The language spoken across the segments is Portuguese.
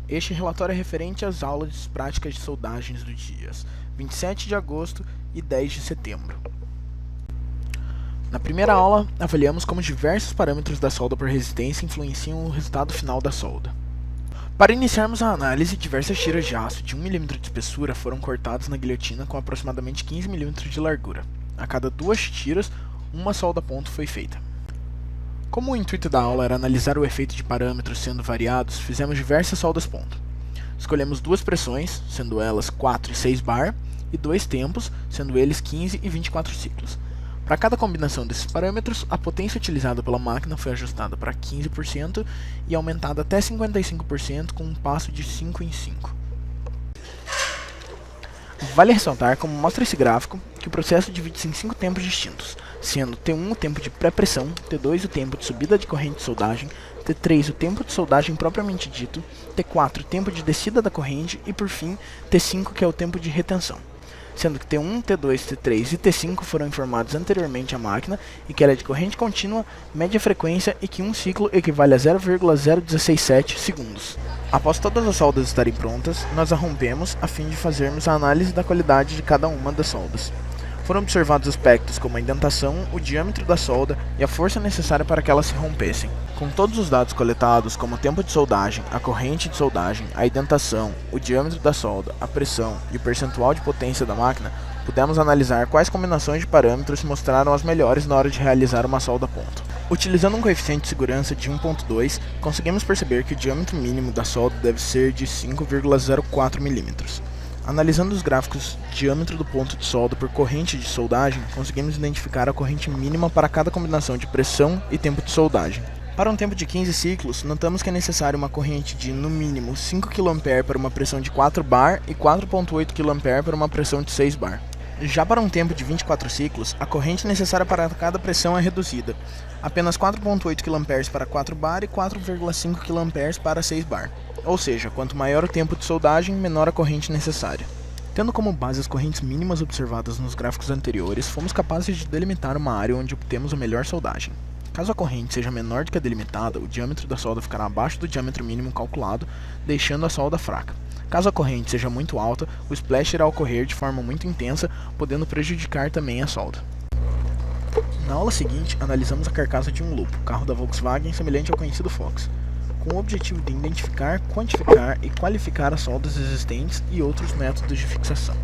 Este relatório é referente às aulas práticas de soldagens dos dias 27 de agosto e 10 de setembro. Na primeira aula, avaliamos como diversos parâmetros da solda por resistência influenciam o resultado final da solda. Para iniciarmos a análise, diversas tiras de aço de 1 mm de espessura foram cortadas na guilhotina com aproximadamente 15 mm de largura. A cada 2 tiras, uma solda ponto foi feita. Como o intuito da aula era analisar o efeito de parâmetros sendo variados, fizemos diversas soldas ponto. Escolhemos 2 pressões, sendo elas 4 e 6 bar, e 2 tempos, sendo eles 15 e 24 ciclos. Para cada combinação desses parâmetros, a potência utilizada pela máquina foi ajustada para 15% e aumentada até 55% com um passo de 5 em 5. Vale ressaltar, como mostra esse gráfico, que o processo divide-se em 5 tempos distintos, sendo T1 o tempo de pré-pressão, T2 o tempo de subida de corrente de soldagem, T3 o tempo de soldagem propriamente dito, T4 o tempo de descida da corrente e, por fim, T5 que é o tempo de retenção. Sendo que T1, T2, T3 e T5 foram informados anteriormente à máquina e que ela é de corrente contínua, média frequência e que um ciclo equivale a 0,0167 segundos. Após todas as soldas estarem prontas, nós a rompemos a fim de fazermos a análise da qualidade de cada uma das soldas. Foram observados aspectos como a indentação, o diâmetro da solda e a força necessária para que elas se rompessem. Com todos os dados coletados, como o tempo de soldagem, a corrente de soldagem, a indentação, o diâmetro da solda, a pressão e o percentual de potência da máquina, pudemos analisar quais combinações de parâmetros se mostraram as melhores na hora de realizar uma solda ponto. Utilizando um coeficiente de segurança de 1.2, conseguimos perceber que o diâmetro mínimo da solda deve ser de 5,04 mm. Analisando os gráficos diâmetro do ponto de solda por corrente de soldagem, conseguimos identificar a corrente mínima para cada combinação de pressão e tempo de soldagem. Para um tempo de 15 ciclos, notamos que é necessário uma corrente de, no mínimo, 5 kA para uma pressão de 4 bar e 4,8 kA para uma pressão de 6 bar. Já para um tempo de 24 ciclos, a corrente necessária para cada pressão é reduzida, apenas 4,8 kA para 4 bar e 4,5 kA para 6 bar. Ou seja, quanto maior o tempo de soldagem, menor a corrente necessária. Tendo como base as correntes mínimas observadas nos gráficos anteriores, fomos capazes de delimitar uma área onde obtemos a melhor soldagem. Caso a corrente seja menor do que a delimitada, o diâmetro da solda ficará abaixo do diâmetro mínimo calculado, deixando a solda fraca. Caso a corrente seja muito alta, o splash irá ocorrer de forma muito intensa, podendo prejudicar também a solda. Na aula seguinte, analisamos a carcaça de um Lupo, carro da Volkswagen semelhante ao conhecido Fox, com o objetivo de identificar, quantificar e qualificar as soldas existentes e outros métodos de fixação.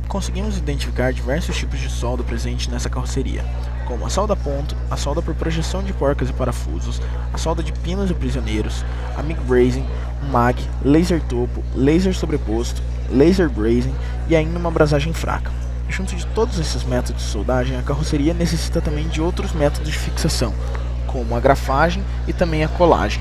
Conseguimos identificar diversos tipos de solda presentes nessa carroceria, como a solda ponto, a solda por projeção de porcas e parafusos, a solda de pinos e prisioneiros, a MIG brazing, MAG, laser topo, laser sobreposto, laser brazing e ainda uma abrasagem fraca. Junto de todos esses métodos de soldagem, a carroceria necessita também de outros métodos de fixação, como a grafagem e também a colagem.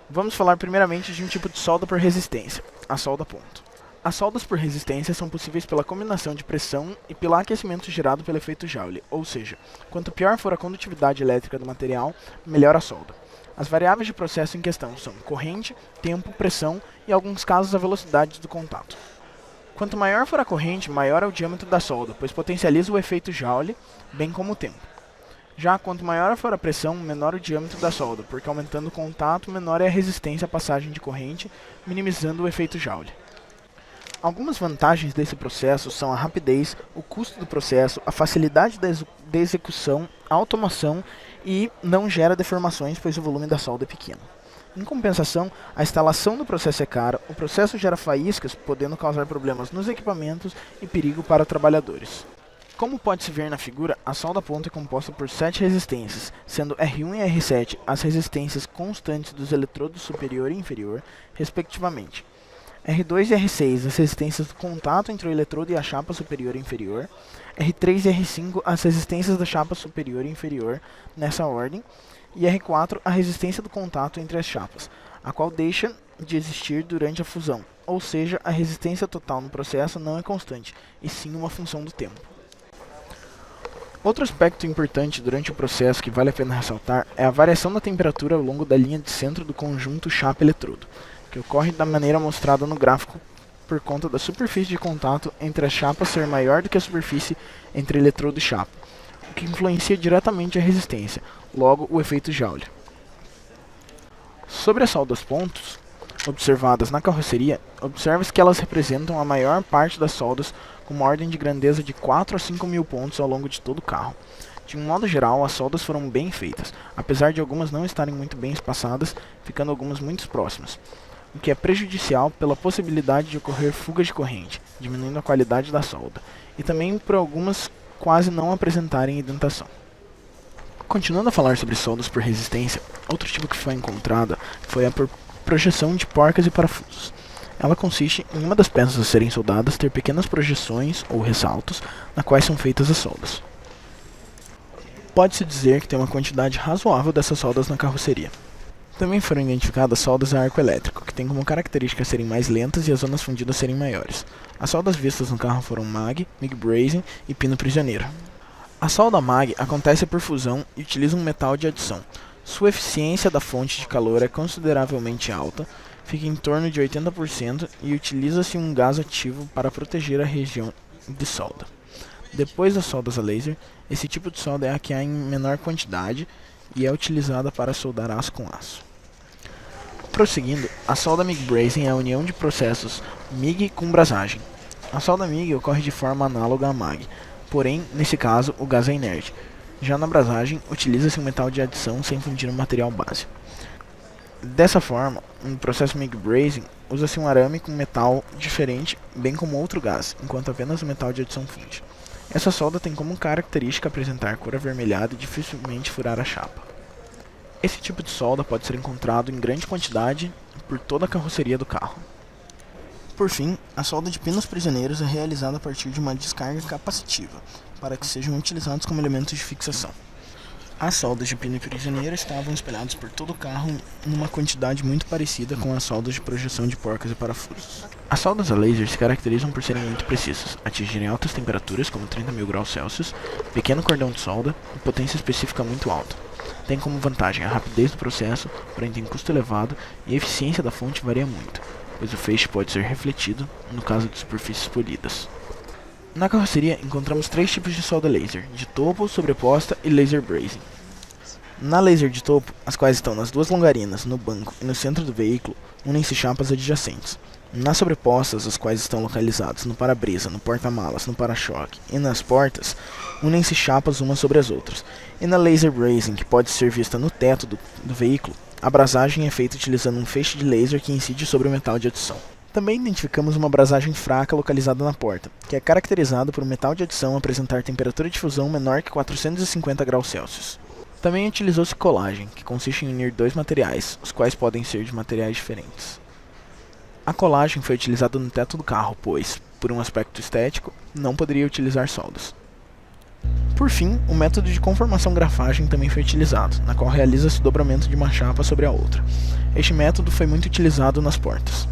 Vamos falar primeiramente de um tipo de solda por resistência, a solda ponto. As soldas por resistência são possíveis pela combinação de pressão e pelo aquecimento gerado pelo efeito Joule, ou seja, quanto pior for a condutividade elétrica do material, melhor a solda. As variáveis de processo em questão são corrente, tempo, pressão e, em alguns casos, a velocidade do contato. Quanto maior for a corrente, maior é o diâmetro da solda, pois potencializa o efeito Joule, bem como o tempo. Já quanto maior for a pressão, menor o diâmetro da solda, porque aumentando o contato, menor é a resistência à passagem de corrente, minimizando o efeito Joule. Algumas vantagens desse processo são a rapidez, o custo do processo, a facilidade da execução, a automação e não gera deformações, pois o volume da solda é pequeno. Em compensação, a instalação do processo é cara, o processo gera faíscas, podendo causar problemas nos equipamentos e perigo para trabalhadores. Como pode-se ver na figura, a solda ponto é composta por 7 resistências, sendo R1 e R7 as resistências constantes dos eletrodos superior e inferior, respectivamente. R2 e R6 as resistências do contato entre o eletrodo e a chapa superior e inferior, R3 e R5 as resistências da chapa superior e inferior, nessa ordem, e R4 a resistência do contato entre as chapas, a qual deixa de existir durante a fusão, ou seja, a resistência total no processo não é constante, e sim uma função do tempo. Outro aspecto importante durante o processo que vale a pena ressaltar é a variação da temperatura ao longo da linha de centro do conjunto chapa-eletrodo, que ocorre da maneira mostrada no gráfico por conta da superfície de contato entre as chapas ser maior do que a superfície entre eletrodo e chapa, o que influencia diretamente a resistência, logo o efeito Joule. Sobre as soldas pontos, observadas na carroceria, observa-se que elas representam a maior parte das soldas com uma ordem de grandeza de 4 a 5 mil pontos ao longo de todo o carro. De um modo geral, as soldas foram bem feitas, apesar de algumas não estarem muito bem espaçadas, ficando algumas muito próximas, o que é prejudicial pela possibilidade de ocorrer fugas de corrente, diminuindo a qualidade da solda, e também por algumas quase não apresentarem indentação. Continuando a falar sobre soldas por resistência, outro tipo que foi encontrada foi a por projeção de porcas e parafusos. Ela consiste em uma das peças a serem soldadas ter pequenas projeções ou ressaltos, na quais são feitas as soldas. Pode-se dizer que tem uma quantidade razoável dessas soldas na carroceria. Também foram identificadas soldas a arco elétrico, que têm como característica serem mais lentas e as zonas fundidas serem maiores. As soldas vistas no carro foram MAG, MIG Brazing e pino prisioneiro. A solda MAG acontece por fusão e utiliza um metal de adição. Sua eficiência da fonte de calor é consideravelmente alta, fica em torno de 80% e utiliza-se um gás ativo para proteger a região de solda. Depois das soldas a laser, esse tipo de solda é a que há em menor quantidade e é utilizada para soldar aço com aço. Prosseguindo, a solda MIG Brazing é a união de processos MIG com brasagem. A solda MIG ocorre de forma análoga à MAG, porém, nesse caso, o gás é inerte. Já na brasagem, utiliza-se um metal de adição sem fundir o material base. Dessa forma, no processo MIG Brazing, usa-se um arame com metal diferente, bem como outro gás, enquanto apenas o metal de adição funde. Essa solda tem como característica apresentar cor avermelhada e dificilmente furar a chapa. Esse tipo de solda pode ser encontrado em grande quantidade por toda a carroceria do carro. Por fim, a solda de pinos prisioneiros é realizada a partir de uma descarga capacitiva, para que sejam utilizados como elementos de fixação. As soldas de pino prisioneiro estavam espalhadas por todo o carro numa quantidade muito parecida com as soldas de projeção de porcas e parafusos. As soldas a laser se caracterizam por serem muito precisas, atingirem altas temperaturas como 30.000 graus Celsius, pequeno cordão de solda e potência específica muito alta. Tem como vantagem a rapidez do processo, porém tem custo elevado e a eficiência da fonte varia muito, pois o feixe pode ser refletido no caso de superfícies polidas. Na carroceria encontramos 3 tipos de solda laser, de topo, sobreposta e laser brazing. Na laser de topo, as quais estão nas duas longarinas, no banco e no centro do veículo, unem-se chapas adjacentes. Nas sobrepostas, as quais estão localizadas no para-brisa, no porta-malas, no para-choque e nas portas, unem-se chapas umas sobre as outras. E na laser brazing, que pode ser vista no teto do veículo, a brasagem é feita utilizando um feixe de laser que incide sobre o metal de adição. Também identificamos uma brasagem fraca localizada na porta, que é caracterizada por um metal de adição apresentar temperatura de fusão menor que 450 graus Celsius. Também utilizou-se colagem, que consiste em unir 2 materiais, os quais podem ser de materiais diferentes. A colagem foi utilizada no teto do carro, pois, por um aspecto estético, não poderia utilizar soldas. Por fim, o método de conformação grafagem também foi utilizado, na qual realiza-se o dobramento de uma chapa sobre a outra. Este método foi muito utilizado nas portas.